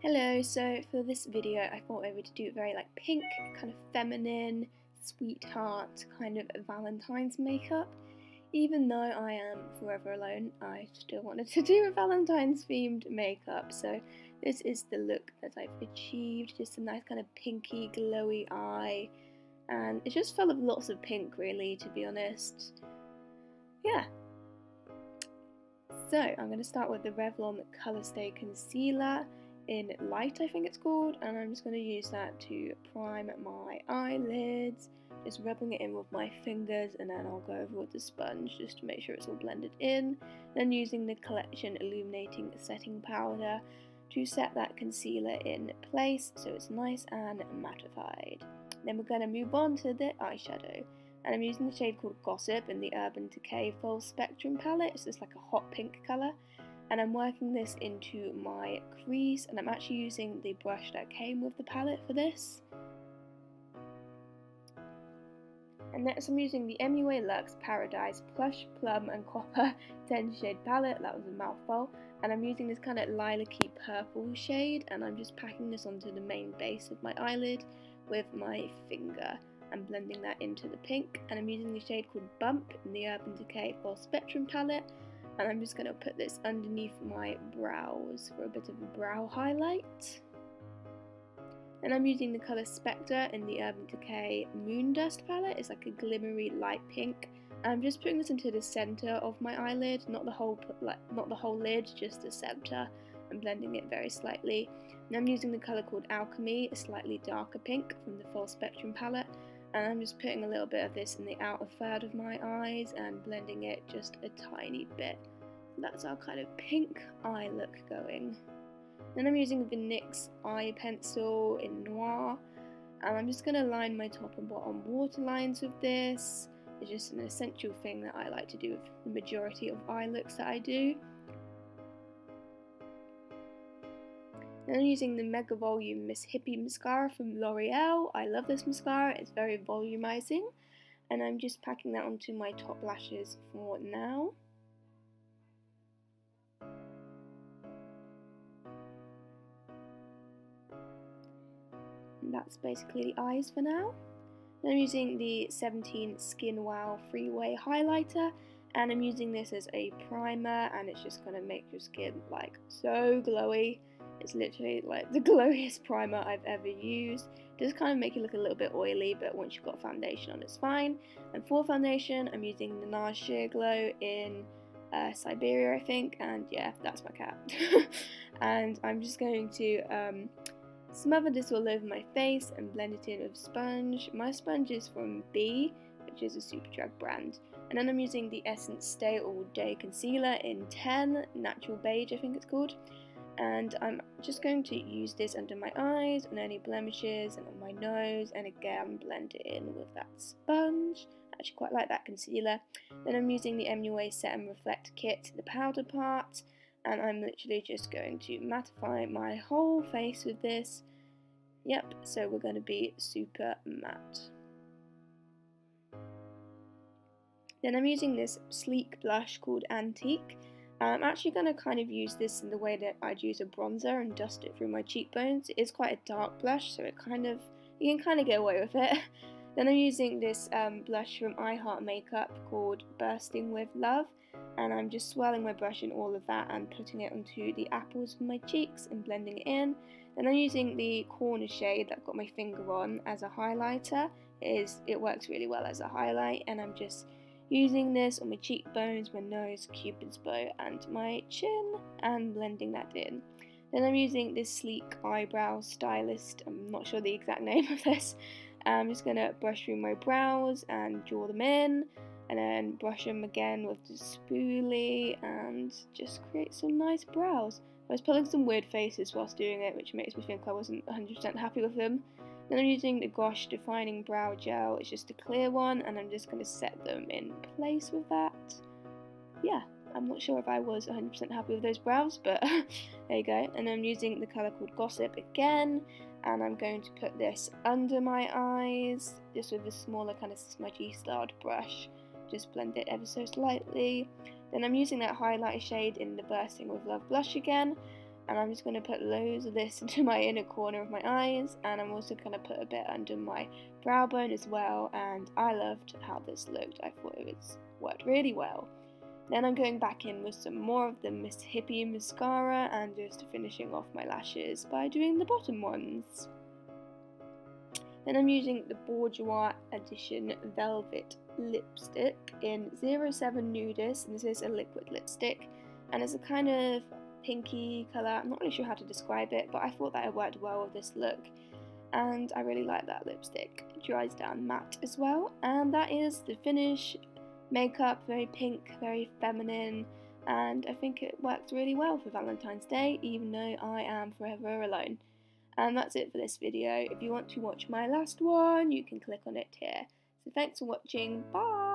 Hello, so for this video I thought I would do a very pink, kind of feminine, sweetheart kind of Valentine's makeup. Even though I am forever alone, I still wanted to do a Valentine's themed makeup. So this is the look that I've achieved, just a nice kind of pinky glowy eye. And it's just full of lots of pink really, to be honest. Yeah. So I'm going to start with the Revlon Colour Stay Concealer in Light, I think it's called, and I'm just going to use that to prime my eyelids, just rubbing it in with my fingers, and then I'll go over with the sponge just to make sure it's all blended in. Then using the Collection Illuminating Setting Powder to set that concealer in place so it's nice and mattified. Then we're going to move on to the eyeshadow, and I'm using the shade called Gossip in the Urban Decay Full Spectrum palette. It's just like a hot pink colour. And I'm working this into my crease, and I'm actually using the brush that came with the palette for this. And next I'm using the MUA Luxe Paradise Plush Plum and Copper 10 shade palette. That was a mouthful. And I'm using this kind of lilac-y purple shade, and I'm just packing this onto the main base of my eyelid with my finger and blending that into the pink. And I'm using the shade called Bump in the Urban Decay Full Spectrum palette. And I'm just going to put this underneath my brows for a bit of a brow highlight. And I'm using the colour Spectre in the Urban Decay Moon Dust palette. It's like a glimmery light pink. And I'm just putting this into the centre of my eyelid, not the whole lid, just the centre, and blending it very slightly. And I'm using the colour called Alchemy, a slightly darker pink from the Full Spectrum palette. And I'm just putting a little bit of this in the outer third of my eyes and blending it just a tiny bit. That's our kind of pink eye look going. Then I'm using the NYX eye pencil in Noir, and I'm just going to line my top and bottom waterlines with this. It's just an essential thing that I like to do with the majority of eye looks that I do. Then I'm using the Mega Volume Miss Hippie mascara from L'Oreal. I love this mascara, it's very volumizing, and I'm just packing that onto my top lashes for now. And that's basically the eyes for now. Then I'm using the 17 Skin Wow Freeway Highlighter, and I'm using this as a primer, and it's just going to make your skin so glowy. It's literally the glowiest primer I've ever used. It does kind of make it look a little bit oily, but once you've got foundation on, it's fine. And for foundation, I'm using the NARS Sheer Glow in Siberia, I think, and yeah, that's my cat. And I'm just going to smother this all over my face and blend it in with sponge. My sponge is from B, which is a Superdrug brand. And then I'm using the Essence Stay All Day Concealer in 10, Natural Beige I think it's called. And I'm just going to use this under my eyes, on any blemishes, and on my nose, and again blend it in with that sponge. I actually quite like that concealer. Then I'm using the MUA Set and Reflect Kit, the powder part, and I'm literally just going to mattify my whole face with this. Yep, so we're going to be super matte. Then I'm using this sleek blush called Antique. I'm actually going to kind of use this in the way that I'd use a bronzer and dust it through my cheekbones. It is quite a dark blush, so you can kind of get away with it. Then I'm using this blush from I Heart Makeup called Bursting With Love, and I'm just swirling my brush in all of that and putting it onto the apples of my cheeks and blending it in. Then I'm using the corner shade that I've got my finger on as a highlighter. It works really well as a highlight, and I'm just using this on my cheekbones, my nose, cupid's bow, and my chin, and blending that in. Then I'm using this sleek eyebrow stylist, I'm not sure the exact name of this. I'm just going to brush through my brows and draw them in, and then brush them again with the spoolie, and just create some nice brows. I was pulling some weird faces whilst doing it, which makes me think I wasn't 100% happy with them. Then I'm using the Gosh Defining Brow Gel. It's just a clear one, and I'm just going to set them in place with that. Yeah, I'm not sure if I was 100% happy with those brows, but there you go. And I'm using the colour called Gossip again, and I'm going to put this under my eyes, just with a smaller kind of smudgy styled brush. Just blend it ever so slightly. Then I'm using that highlight shade in the Bursting With Love blush again, And I'm just going to put loads of this into my inner corner of my eyes, and I'm also going to put a bit under my brow bone as well, and I loved how this looked. I thought it worked really well. Then I'm going back in with some more of the Miss Hippie mascara and just finishing off my lashes by doing the bottom ones. Then I'm using the Bourjois Edition Velvet Lipstick in 07 Nudist, and this is a liquid lipstick, and it's a kind of pinky colour. I'm not really sure how to describe it, but I thought that it worked well with this look, and I really like that lipstick. It dries down matte as well, and that is the finish. Makeup, very pink, very feminine, and I think it worked really well for Valentine's Day, even though I am forever alone. And that's it for this video. If you want to watch my last one, you can click on it here. So thanks for watching, bye!